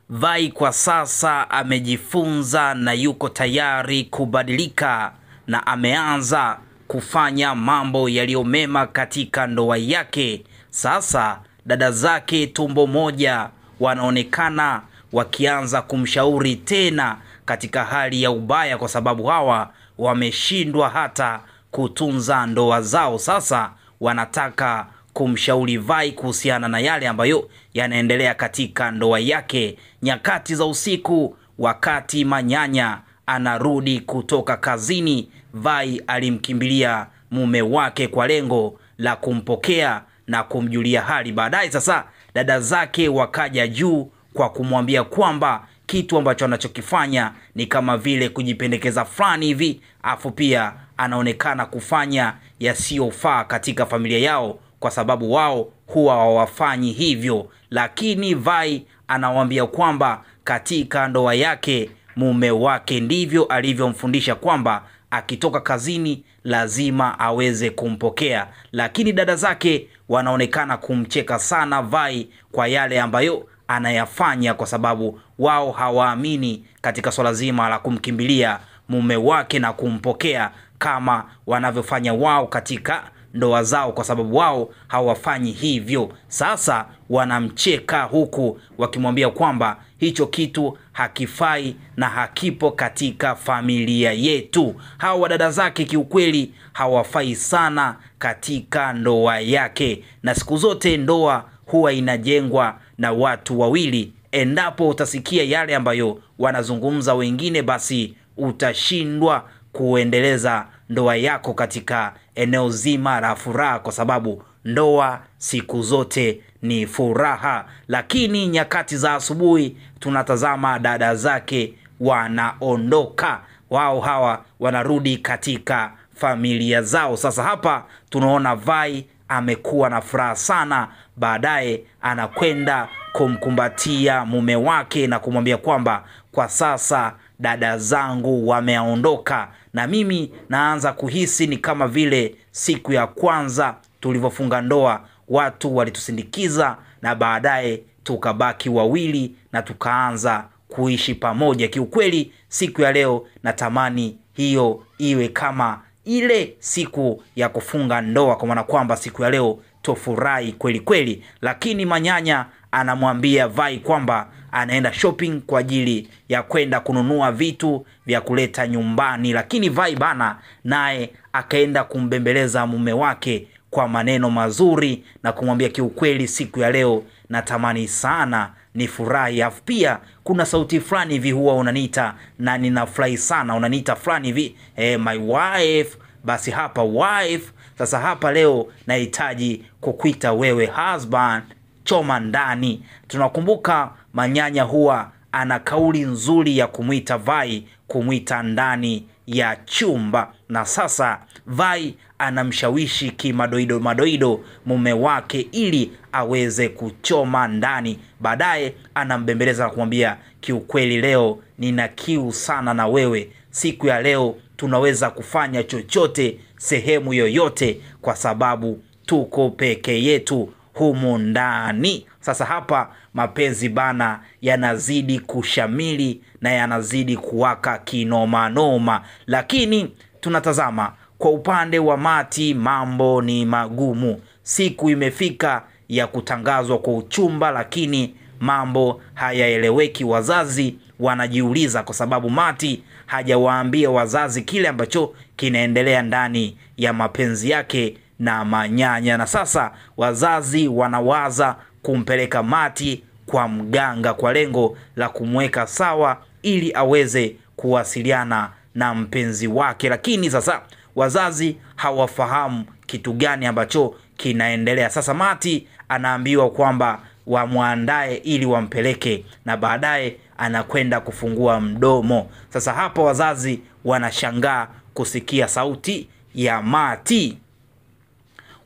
Vai kwa sasa amejifunza na yuko tayari kubadilika na ameanza kufanya mambo yaliyo mema katika ndoa yake. Sasa dada zake tumbo moja wanaonekana wakianza kumshauri tena katika hali ya ubaya, kwa sababu hawa wameshindwa hata kutunza ndoa zao. Sasa wanataka kumshauri Vai kuhusiana na yale ambayo yanaendelea katika ndoa yake. Nyakati za usiku, wakati Manyanya anarudi kutoka kazini, Vai alimkimbilia mume wake kwa lengo la kumpokea na kumjulia hali. Baadaye sasa dada zake wakaja juu kwa kumwambia kwamba kitu ambacho anachokifanya ni kama vile kujipendekeza fulani hivi, afu pia anaonekana kufanya yasiyofaa katika familia yao, kwa sababu wao huwa hawafanyi hivyo. Lakini Vai anawaambia kwamba katika ndoa yake mume wake ndivyo alivyomfundisha kwamba akitoka kazini lazima aweze kumpokea. Lakini dada zake wanaonekana kumcheka sana Vai kwa yale ambayo anayafanya, kwa sababu wao hawaamini katika swala zima la kumkimbilia mume wake na kumpokea kama wanavyofanya wao katika ndoa zao, kwa sababu wao hawafanyi hivyo. Sasa wanamcheka huku wakimwambia kwamba hicho kitu hakifai na hakipo katika familia yetu. Hawa dada zake kiukweli hawafai sana katika ndoa yake, na siku zote ndoa huwa inajengwa na watu wawili. Endapo utasikia yale ambayo wanazungumza wengine, basi utashindwa kuendeleza ndoa yako katika eneo zima la furaha, kwa sababu ndoa siku zote ni furaha. Lakini nyakati za asubuhi tunatazama dada zake wanaondoka, wao hawa wanarudi katika familia zao. Sasa hapa tunaona Vai amekuwa na furaha sana. Baadaye anakwenda kumkumbatia mume wake na kumwambia kwamba kwa sasa dada zangu wameondoka, na mimi naanza kuhisi ni kama vile siku ya kwanza tulivyofunga ndoa, watu walitusindikiza na baadaye tukabaki wawili na tukaanza kuishi pamoja. Kiukweli siku ya leo natamani hiyo iwe kama ile siku ya kufunga ndoa, kwa maana kwamba siku ya leo tofurahi kweli kweli. Lakini Manyanya anamwambia Vai kwamba anaenda shopping kwa ajili ya kwenda kununua vitu vya kuleta nyumbani. Lakini Vai bana naye akaenda kumbembeleza mume wake kwa maneno mazuri na kumwambia kiukweli siku ya leo natamani sana ni furahi, afu pia kuna sauti fulani hivi huwa unaniita na ninafurahi sana, unaniita fulani hivi my wife. Basi hapa wife, sasa hapa leo nahitaji kukuita wewe husband, choma ndani. Tunakumbuka Manyanya huwa ana kauli nzuri ya kumuita Vai, kumuita ndani ya chumba, na sasa Vai anamshawishi kimadoido mume wake ili aweze kuchoma ndani. Baadaye anambembeleza na kumwambia kiukweli leo nina kiu sana na wewe, siku ya leo tunaweza kufanya chochote sehemu yoyote, kwa sababu tuko peke yetu humu ndani. Sasa hapa mapenzi bana yanazidi kushamili na yanazidi kuwaka kinoma noma. Lakini tunatazama kwa upande wa Mati, mambo ni magumu. Siku imefika ya kutangazwa kwa uchumba, lakini mambo hayaeleweki. Wazazi wanajiuliza kwa sababu Mati hajawaambia wazazi kile ambacho kinaendelea ndani ya mapenzi yake na Manyanya, na sasa wazazi wanawaza kumpeleka Mati kwa mganga kwa lengo la kumweka sawa ili aweze kuwasiliana na mpenzi wake. Lakini sasa wazazi hawafahamu kitu gani ambacho kinaendelea. Sasa Mati anaambiwa kwamba wamwandae ili wampeleke, na baadaye anakwenda kufungua mdomo. Sasa hapa wazazi wanashangaa kusikia sauti ya Mati.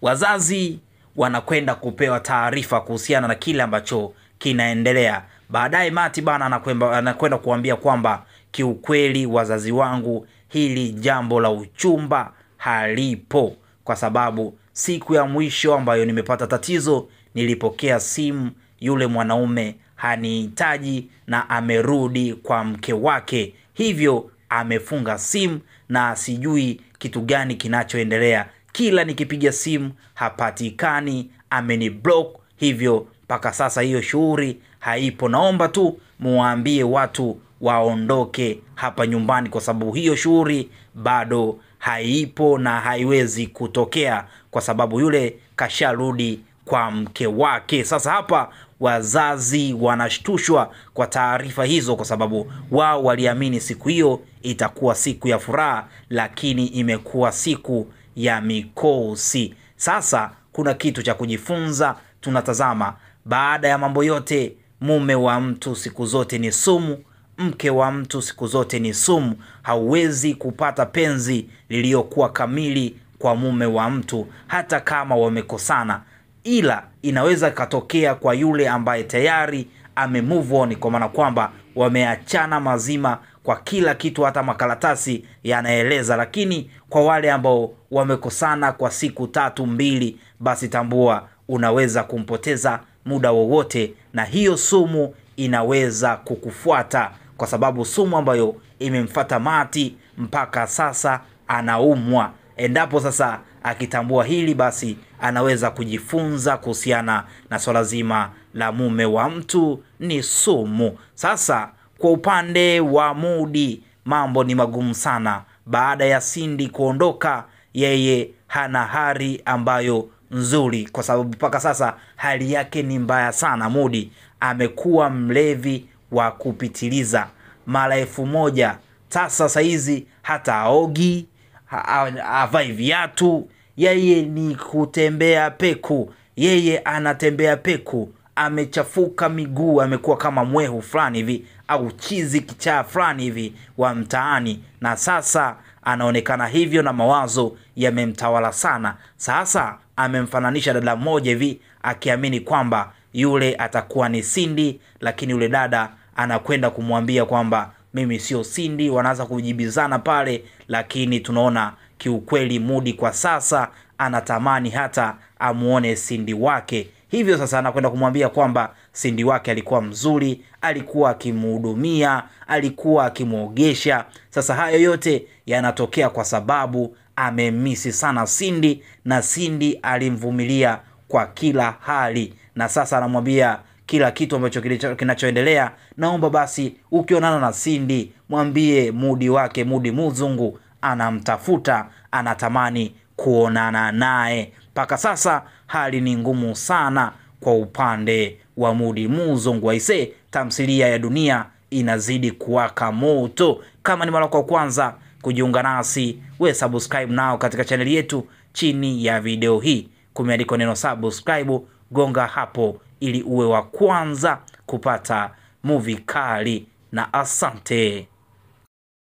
Wazazi wanakwenda kupewa taarifa kuhusiana na kile ambacho kinaendelea. Baadaye Mati bana anakwenda kuambia kwamba kiukweli wazazi wangu, hili jambo la uchumba halipo, kwa sababu siku ya mwisho ambayo nimepata tatizo nilipokea simu, yule mwanaume hanihitaji na amerudi kwa mke wake, hivyo amefunga simu na sijui kitu gani kinachoendelea. Kila nikipiga simu hapatikani, ameniblock, hivyo mpaka sasa hiyo shughuli haipo. Naomba tu muambie watu waondoke hapa nyumbani, kwa sababu hiyo shughuli bado haipo na haiwezi kutokea, kwa sababu yule kasharudi kwa mke wake. Sasa hapa wazazi wanashtushwa kwa taarifa hizo, kwa sababu wao waliamini siku hiyo itakuwa siku ya furaha, lakini imekuwa siku ya mikosi. Sasa kuna kitu cha kujifunza. Tunatazama, baada ya mambo yote, mume wa mtu siku zote ni sumu, mke wa mtu siku zote ni sumu. Hauwezi kupata penzi lililokuwa kamili kwa mume wa mtu hata kama wamekosana, ila inaweza katokea kwa yule ambaye tayari move on, kwa maana kwamba wameachana mazima kwa kila kitu, hata makaratasi yanaeleza. Lakini kwa wale ambao wamekosana kwa siku 3-2, basi tambua unaweza kumpoteza muda wowote, na hiyo sumu inaweza kukufuata, kwa sababu sumu ambayo imemfuata Mati mpaka sasa anaumwa. Endapo sasa akitambua hili, basi anaweza kujifunza kuhusiana na swala zima la mume wa mtu ni sumu. Sasa kwa upande wa Mudi mambo ni magumu sana. Baada ya Cindy kuondoka, yeye hana hali ambayo nzuri, kwa sababu mpaka sasa hali yake ni mbaya sana. Mudi amekuwa mlevi wa kupitiliza mara 1000. Sasa hizi hata aogi, avai viatu, yeye ni kutembea peku. Yeye anatembea peku, amechafuka miguu, amekuwa kama mwehu fulani hivi au chizi kichaa fulani hivi wa mtaani, na sasa anaonekana hivyo na mawazo yamemtawala sana. Sasa amemfananisha dada mmoja hivi, akiamini kwamba yule atakuwa ni Cindy, lakini yule dada anakwenda kumwambia kwamba mimi sio Cindy. Wanaanza kujibizana pale, lakini tunaona kiukweli Mudi kwa sasa anatamani hata amuone Cindy wake. Hivyo sasa anakwenda kumwambia kwamba Cindy wake alikuwa mzuri, alikuwa akimhudumia, alikuwa akimuogesha. Sasa hayo yote yanatokea kwa sababu amemisi sana Cindy, na Cindy alimvumilia kwa kila hali, na sasa anamwambia kila kitu ambacho kinachoendelea. Naomba basi ukionana na Cindy mwambie Mudi wake, Mudi Muzungu anamtafuta, anatamani kuonana naye. Mpaka sasa hali ni ngumu sana kwa upande wa Mudi Muzungu. Aise, tamthilia ya Dunia inazidi kuwaka moto. Kama ni mara kwa kwanza kujiunga nasi, we subscribe nao katika channel yetu. Chini ya video hii kumeandikwa neno subscribe, gonga hapo ili uwe wa kwanza kupata movie kali, na asante.